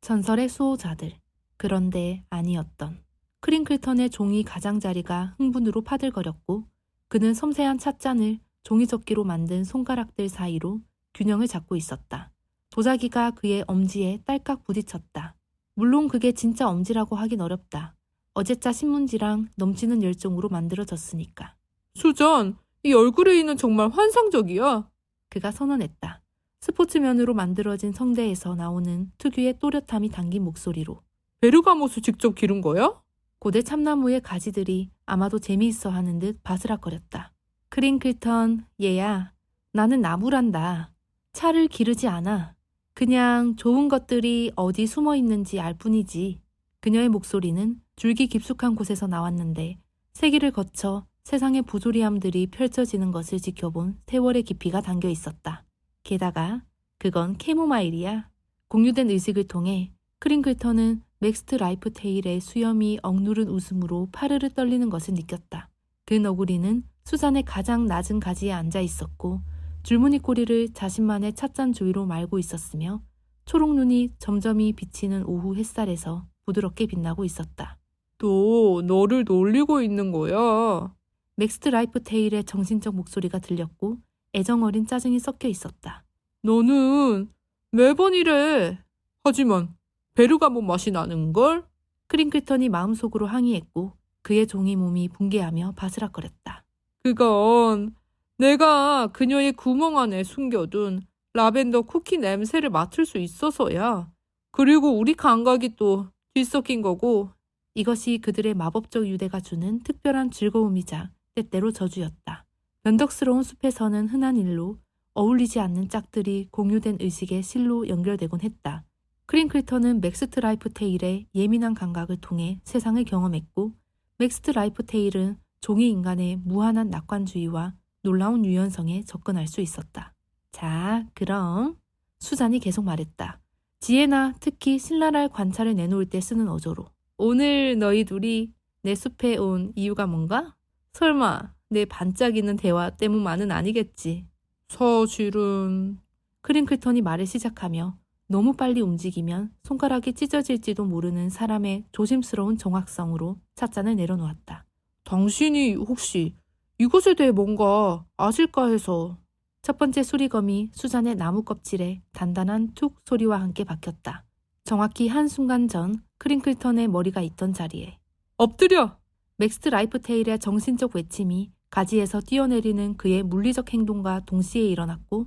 전설의 수호자들. 그런데 아니었던. 크링클턴의 종이 가장자리가 흥분으로 파들거렸고 그는 섬세한 찻잔을 종이접기로 만든 손가락들 사이로 균형을 잡고 있었다. 도자기가 그의 엄지에 딸깍 부딪혔다. 물론 그게 진짜 엄지라고 하긴 어렵다. 어제자 신문지랑 넘치는 열정으로 만들어졌으니까. 수잔, 이 얼굴에 있는 정말 환상적이야. 그가 선언했다. 스포츠면으로 만들어진 성대에서 나오는 특유의 또렷함이 담긴 목소리로. 베르가못을 직접 기른 거야? 고대 참나무의 가지들이 아마도 재미있어 하는 듯 바스락거렸다. 크링클턴, 얘야, 나는 나무란다. 차를 기르지 않아. 그냥 좋은 것들이 어디 숨어 있는지 알 뿐이지. 그녀의 목소리는 줄기 깊숙한 곳에서 나왔는데 세기를 거쳐 세상의 부조리함들이 펼쳐지는 것을 지켜본 세월의 깊이가 담겨 있었다. 게다가 그건 캐모마일이야. 공유된 의식을 통해 크링클턴은 맥스트 라이프 테일의 수염이 억누른 웃음으로 파르르 떨리는 것을 느꼈다. 그 너구리는 수잔의 가장 낮은 가지에 앉아 있었고 줄무늬 꼬리를 자신만의 찻잔 주위로 말고 있었으며 초록눈이 점점이 비치는 오후 햇살에서 부드럽게 빛나고 있었다. 또 너를 놀리고 있는 거야. 맥스트 라이프 테일의 정신적 목소리가 들렸고 애정어린 짜증이 섞여 있었다. 너는 매번 이래. 하지만 베르가못 맛이 나는걸? 크링클턴이 마음속으로 항의했고 그의 종이 몸이 붕괴하며 바스락거렸다. 그건 내가 그녀의 구멍 안에 숨겨둔 라벤더 쿠키 냄새를 맡을 수 있어서야. 그리고 우리 감각이 또 뒤섞인 거고. 이것이 그들의 마법적 유대가 주는 특별한 즐거움이자 때때로 저주였다. 변덕스러운 숲에서는 흔한 일로 어울리지 않는 짝들이 공유된 의식의 실로 연결되곤 했다. 크링클턴은 맥스트 라이프 테일의 예민한 감각을 통해 세상을 경험했고 맥스트 라이프 테일은 종이 인간의 무한한 낙관주의와 놀라운 유연성에 접근할 수 있었다. 자, 그럼 수잔이 계속 말했다. 지혜나 특히 신랄할 관찰을 내놓을 때 쓰는 어조로. 오늘 너희 둘이 내 숲에 온 이유가 뭔가? 설마 내 반짝이는 대화 때문만은 아니겠지. 사실은 크링클턴이 말을 시작하며 너무 빨리 움직이면 손가락이 찢어질지도 모르는 사람의 조심스러운 정확성으로 찻잔을 내려놓았다. 당신이 혹시 이것에 대해 뭔가 아실까 해서. 첫 번째 수리검이 수잔의 나무 껍질에 단단한 툭 소리와 함께 박혔다. 정확히 한순간 전 크링클턴의 머리가 있던 자리에. 엎드려! 맥스트 라이프 테일의 정신적 외침이 가지에서 뛰어내리는 그의 물리적 행동과 동시에 일어났고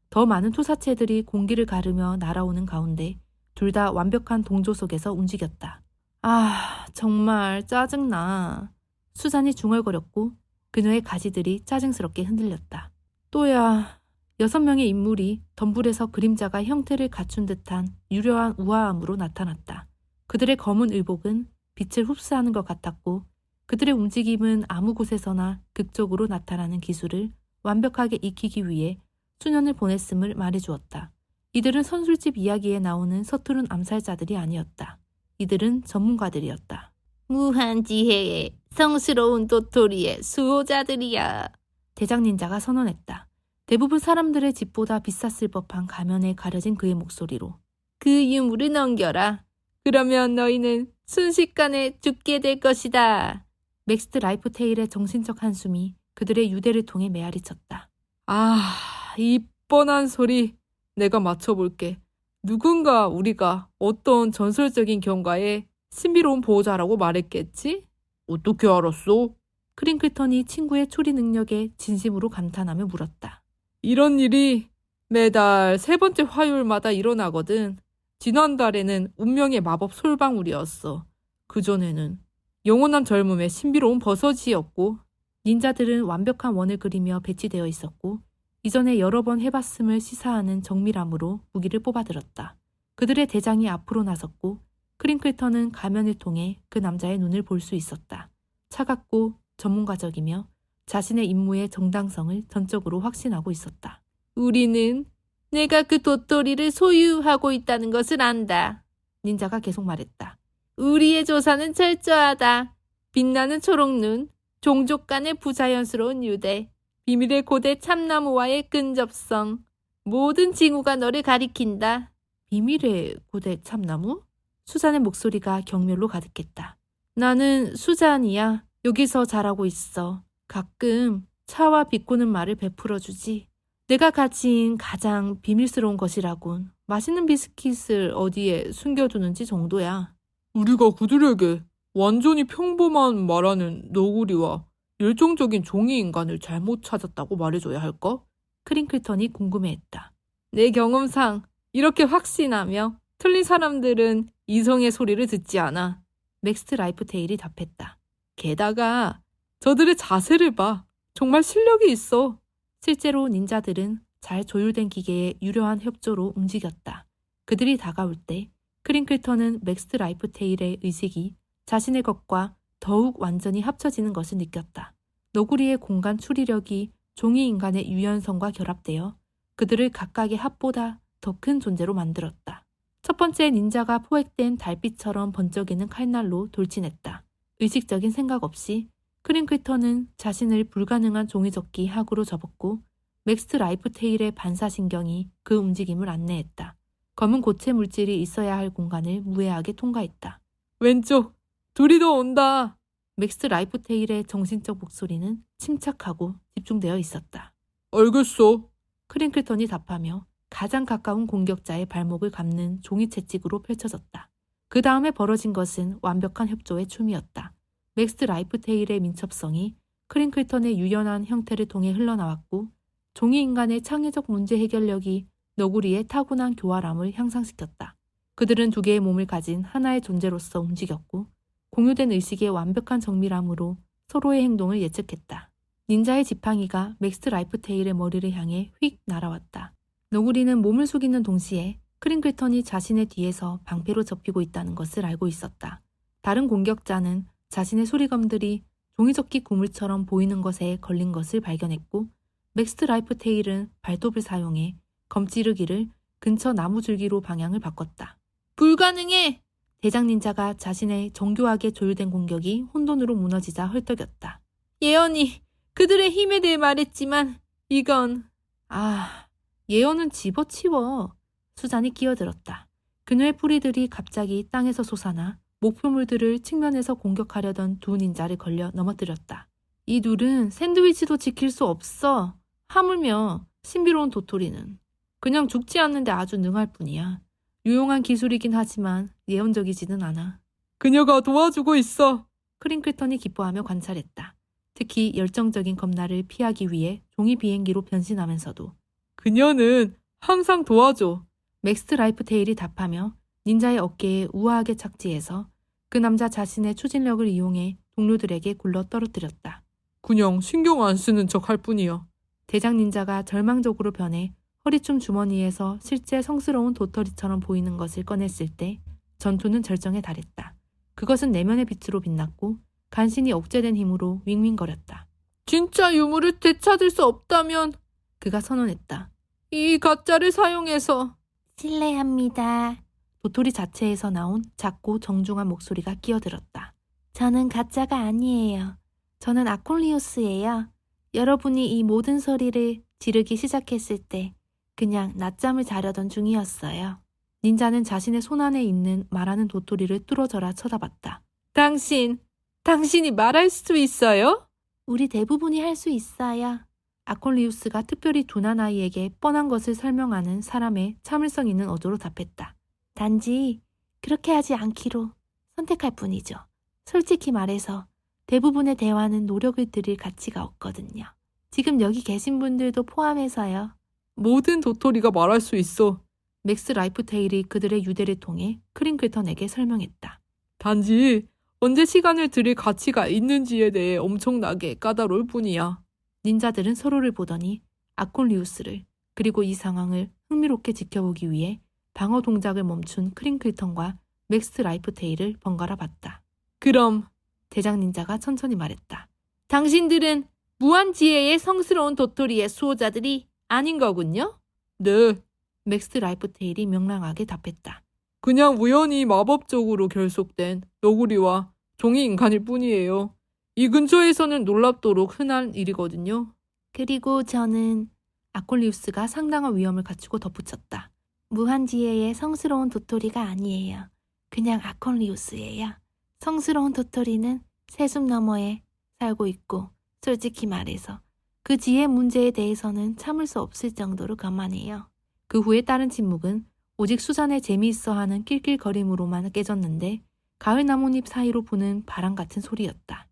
더 많은 투사체들이 공기를 가르며 날아오는 가운데 둘 다 완벽한 동조 속에서 움직였다. 아, 정말 짜증나. 수잔이 중얼거렸고 그녀의 가지들이 짜증스럽게 흔들렸다. 또야. 6명의 인물이 덤불에서 그림자가 형태를 갖춘 듯한 유려한 우아함으로 나타났다. 그들의 검은 의복은 빛을 흡수하는 것 같았고 그들의 움직임은 아무 곳에서나 극적으로 나타나는 기술을 완벽하게 익히기 위해 수년을 보냈음을 말해주었다. 이들은 선술집 이야기에 나오는 서투른 암살자들이 아니었다. 이들은 전문가들이었다. 무한 지혜의 성스러운 도토리의 수호자들이야. 대장 닌자가 선언했다. 대부분 사람들의 집보다 비쌌을 법한 가면에 가려진 그의 목소리로. 그 유물을 넘겨라. 그러면 너희는 순식간에 죽게 될 것이다. 맥스트 라이프 테일의 정신적 한숨이 그들의 유대를 통해 메아리쳤다. 아, 이 뻔한 소리 내가 맞춰볼게. 누군가 우리가 어떤 전설적인 경가의 신비로운 보호자라고 말했겠지? 어떻게 알았어? 크링클턴이 친구의 초리 능력에 진심으로 감탄하며 물었다. 이런 일이 매달 3번째 화요일마다 일어나거든. 지난달에는 운명의 마법 솔방울이었어. 그전에는 영원한 젊음의 신비로운 버섯이었고 닌자들은 완벽한 원을 그리며 배치되어 있었고 이전에 여러 번 해봤음을 시사하는 정밀함으로 무기를 뽑아들었다. 그들의 대장이 앞으로 나섰고 크링클턴은 가면을 통해 그 남자의 눈을 볼 수 있었다. 차갑고 전문가적이며 자신의 임무의 정당성을 전적으로 확신하고 있었다. 우리는 내가 그 도토리를 소유하고 있다는 것을 안다. 닌자가 계속 말했다. 우리의 조사는 철저하다. 빛나는 초록눈, 종족 간의 부자연스러운 유대, 비밀의 고대 참나무와의 근접성, 모든 징후가 너를 가리킨다. 비밀의 고대 참나무? 수잔의 목소리가 경멸로 가득했다. 나는 수잔이야. 여기서 잘하고 있어. 가끔 차와 비꼬는 말을 베풀어주지. 내가 가진 가장 비밀스러운 것이라곤 맛있는 비스킷을 어디에 숨겨두는지 정도야. 우리가 그들에게 완전히 평범한 말하는 너구리와 열정적인 종이 인간을 잘못 찾았다고 말해줘야 할까? 크링클턴이 궁금해했다. 내 경험상 이렇게 확신하며 틀린 사람들은 이성의 소리를 듣지 않아. 맥스트 라이프테일이 답했다. 게다가 저들의 자세를 봐. 정말 실력이 있어. 실제로 닌자들은 잘 조율된 기계의 유려한 협조로 움직였다. 그들이 다가올 때 크링클턴은 맥스트 라이프테일의 의식이 자신의 것과 더욱 완전히 합쳐지는 것을 느꼈다. 너구리의 공간 추리력이 종이 인간의 유연성과 결합되어 그들을 각각의 합보다 더 큰 존재로 만들었다. 첫 번째 닌자가 포획된 달빛처럼 번쩍이는 칼날로 돌진했다. 의식적인 생각 없이 크링클턴은 자신을 불가능한 종이접기 하구로 접었고 맥스트 라이프테일의 반사신경이 그 움직임을 안내했다. 검은 고체 물질이 있어야 할 공간을 무해하게 통과했다. 왼쪽, 둘이 더 온다. 맥스트 라이프테일의 정신적 목소리는 침착하고 집중되어 있었다. 알겠어. 크링클턴이 답하며 가장 가까운 공격자의 발목을 감는 종이 채찍으로 펼쳐졌다. 그 다음에 벌어진 것은 완벽한 협조의 춤이었다. 맥스트 라이프테일의 민첩성이 크링클턴의 유연한 형태를 통해 흘러나왔고 종이 인간의 창의적 문제 해결력이 너구리의 타고난 교활함을 향상시켰다. 그들은 두 개의 몸을 가진 하나의 존재로서 움직였고 공유된 의식의 완벽한 정밀함으로 서로의 행동을 예측했다. 닌자의 지팡이가 맥스트 라이프테일의 머리를 향해 휙 날아왔다. 너구리는 몸을 숙이는 동시에 크링클턴이 자신의 뒤에서 방패로 접히고 있다는 것을 알고 있었다. 다른 공격자는 자신의 소리검들이 종이접기 고물처럼 보이는 것에 걸린 것을 발견했고 맥스트 라이프테일은 발톱을 사용해 검찌르기를 근처 나무줄기로 방향을 바꿨다. 불가능해! 대장 닌자가 자신의 정교하게 조율된 공격이 혼돈으로 무너지자 헐떡였다. 예언이 그들의 힘에 대해 말했지만 이건... 예언은 집어치워. 수잔이 끼어들었다. 그녀의 뿌리들이 갑자기 땅에서 솟아나 목표물들을 측면에서 공격하려던 두 닌자를 걸려 넘어뜨렸다. 이 둘은 샌드위치도 지킬 수 없어. 하물며 신비로운 도토리는 그냥 죽지 않는데 아주 능할 뿐이야. 유용한 기술이긴 하지만 예언적이지는 않아. 그녀가 도와주고 있어. 크링클턴이 기뻐하며 관찰했다. 특히 열정적인 검나를 피하기 위해 종이 비행기로 변신하면서도. 그녀는 항상 도와줘. 맥스트 라이프테일이 답하며 닌자의 어깨에 우아하게 착지해서 그 남자 자신의 추진력을 이용해 동료들에게 굴러 떨어뜨렸다. 그냥 신경 안 쓰는 척 할 뿐이야. 대장 닌자가 절망적으로 변해 허리춤 주머니에서 실제 성스러운 도토리처럼 보이는 것을 꺼냈을 때 전투는 절정에 달했다. 그것은 내면의 빛으로 빛났고 간신히 억제된 힘으로 윙윙거렸다. 진짜 유물을 되찾을 수 없다면 그가 선언했다. 이 가짜를 사용해서. 실례합니다. 도토리 자체에서 나온 작고 정중한 목소리가 끼어들었다. 저는 가짜가 아니에요. 저는 아콜리우스예요. 여러분이 이 모든 소리를 지르기 시작했을 때 그냥 낮잠을 자려던 중이었어요. 닌자는 자신의 손 안에 있는 말하는 도토리를 뚫어져라 쳐다봤다. 당신이 말할 수 있어요? 우리 대부분이 할 수 있어요. 아콜리우스가 특별히 둔한 아이에게 뻔한 것을 설명하는 사람의 참을성 있는 어조로 답했다. 단지 그렇게 하지 않기로 선택할 뿐이죠. 솔직히 말해서 대부분의 대화는 노력을 들일 가치가 없거든요. 지금 여기 계신 분들도 포함해서요. 모든 도토리가 말할 수 있어. 맥스 라이프테일이 그들의 유대를 통해 크링클턴에게 설명했다. 단지 언제 시간을 들일 가치가 있는지에 대해 엄청나게 까다로울 뿐이야. 닌자들은 서로를 보더니 아콜리우스를 그리고 이 상황을 흥미롭게 지켜보기 위해 방어 동작을 멈춘 크링클턴과 맥스 라이프테일을 번갈아 봤다. 그럼 대장 닌자가 천천히 말했다. 당신들은 무한지혜의 성스러운 도토리의 수호자들이 아닌 거군요? 네. 맥스 라이프테일이 명랑하게 답했다. 그냥 우연히 마법적으로 결속된 너구리와 종이 인간일 뿐이에요. 이 근처에서는 놀랍도록 흔한 일이거든요. 그리고 저는 아콜리우스가 상당한 위험을 갖추고 덧붙였다. 무한지혜의 성스러운 도토리가 아니에요. 그냥 아콘리우스예요. 성스러운 도토리는 새숲 너머에 살고 있고 솔직히 말해서 그 지혜 문제에 대해서는 참을 수 없을 정도로 거만해요. 그 후에 따른 침묵은 오직 수잔의 재미있어하는 낄낄거림으로만 깨졌는데 가을 나뭇잎 사이로 부는 바람 같은 소리였다.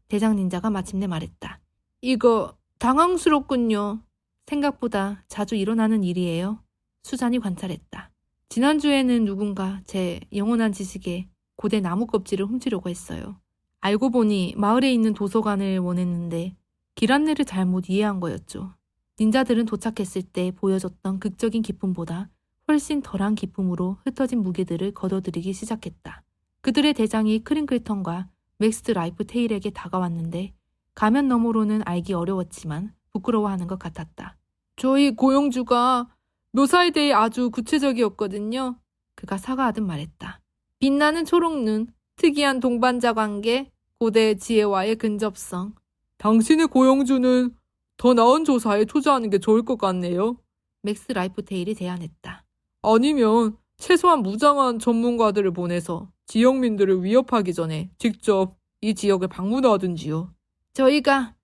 대장 닌자가 마침내 말했다. 이거 당황스럽군요. 생각보다 자주 일어나는 일이에요. 수잔이 관찰했다. 지난주에는 누군가 제 영원한 지식에 고대 나무 껍질을 훔치려고 했어요. 알고 보니 마을에 있는 도서관을 원했는데 길 안내를 잘못 이해한 거였죠. 닌자들은 도착했을 때 보여줬던 극적인 기쁨보다 훨씬 덜한 기쁨으로 흩어진 무기들을 걷어들이기 시작했다. 그들의 대장이 크링클턴과 맥스 라이프 테일에게 다가왔는데 가면 너머로는 알기 어려웠지만 부끄러워하는 것 같았다. 저희 고용주가 묘사에 대해 아주 구체적이었거든요. 그가 사과하듯 말했다. 빛나는 초록눈, 특이한 동반자 관계, 고대 지혜와의 근접성. 당신의 고용주는 더 나은 조사에 투자하는 게 좋을 것 같네요. 맥스 라이프 테일이 제안했다. 아니면 최소한 무장한 전문가들을 보내서 지역민들을 위협하기 전에 직접 이 지역을 방문하든지요. 저희가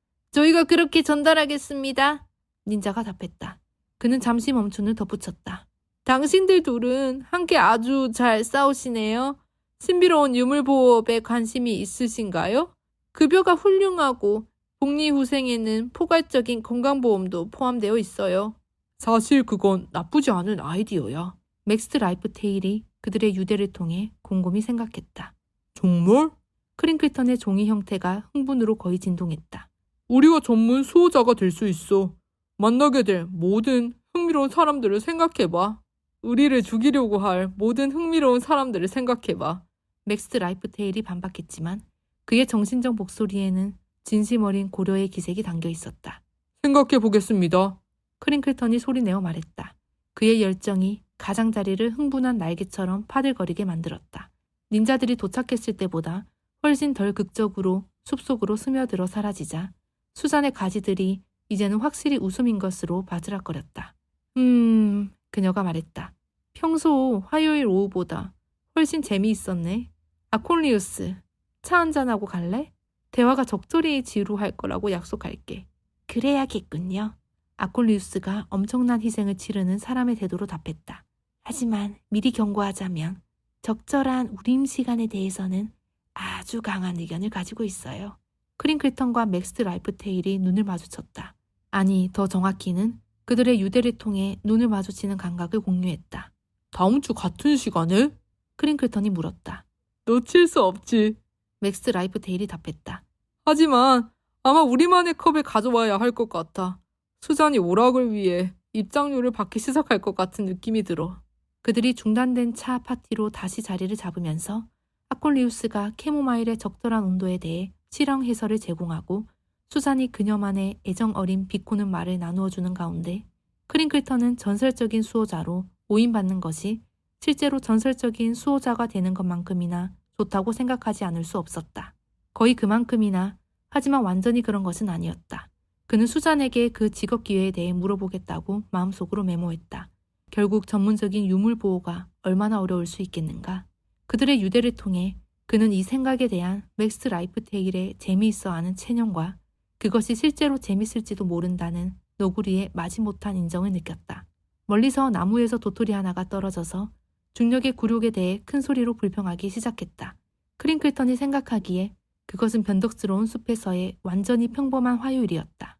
그렇게 전달하겠습니다. 닌자가 답했다. 그는 잠시 멈춘 후 덧붙였다. 당신들 둘은 함께 아주 잘 싸우시네요. 신비로운 유물보호업에 관심이 있으신가요? 급여가 훌륭하고 복리 후생에는 포괄적인 건강보험도 포함되어 있어요. 사실 그건 나쁘지 않은 아이디어야. 맥스 라이프 테일이 그들의 유대를 통해 곰곰이 생각했다. 정말? 크링클턴의 종이 형태가 흥분으로 거의 진동했다. 우리가 전문 수호자가 될 수 있어. 만나게 될 모든 흥미로운 사람들을 생각해봐. 우리를 죽이려고 할 모든 흥미로운 사람들을 생각해봐. 맥스 라이프 테일이 반박했지만 그의 정신적 목소리에는 진심 어린 고려의 기색이 담겨 있었다. 생각해보겠습니다. 크링클턴이 소리내어 말했다. 그의 열정이 가장자리를 흥분한 날개처럼 파들거리게 만들었다. 닌자들이 도착했을 때보다 훨씬 덜 극적으로 숲속으로 스며들어 사라지자 수잔의 가지들이 이제는 확실히 웃음인 것으로 바스락거렸다. 그녀가 말했다. 평소 화요일 오후보다 훨씬 재미있었네. 아콘리우스, 차 한잔하고 갈래? 대화가 적절히 지루할 거라고 약속할게. 그래야겠군요. 아콘리우스가 엄청난 희생을 치르는 사람의 태도로 답했다. 하지만 미리 경고하자면 적절한 우림 시간에 대해서는 아주 강한 의견을 가지고 있어요. 크링클턴과 맥스 라이프 테일이 눈을 마주쳤다. 아니, 더 정확히는 그들의 유대를 통해 눈을 마주치는 감각을 공유했다. 다음 주 같은 시간에? 크링클턴이 물었다. 놓칠 수 없지. 맥스 라이프 테일이 답했다. 하지만 아마 우리만의 컵을 가져와야 할 것 같아. 수잔이 오락을 위해 입장료를 받기 시작할 것 같은 느낌이 들어. 그들이 중단된 차 파티로 다시 자리를 잡으면서 아콜리우스가 캐모마일의 적절한 온도에 대해 실험 해설을 제공하고 수잔이 그녀만의 애정 어린 비꼬는 말을 나누어주는 가운데 크링클턴은 전설적인 수호자로 오인받는 것이 실제로 전설적인 수호자가 되는 것만큼이나 좋다고 생각하지 않을 수 없었다. 거의 그만큼이나, 하지만 완전히 그런 것은 아니었다. 그는 수잔에게 그 직업 기회에 대해 물어보겠다고 마음속으로 메모했다. 결국 전문적인 유물 보호가 얼마나 어려울 수 있겠는가. 그들의 유대를 통해 그는 이 생각에 대한 맥스 라이프 테일의 재미있어하는 체념과 그것이 실제로 재밌을지도 모른다는 너구리의 마지못한 인정을 느꼈다. 멀리서 나무에서 도토리 하나가 떨어져서 중력의 굴욕에 대해 큰 소리로 불평하기 시작했다. 크링클턴이 생각하기에 그것은 변덕스러운 숲에서의 완전히 평범한 화요일이었다.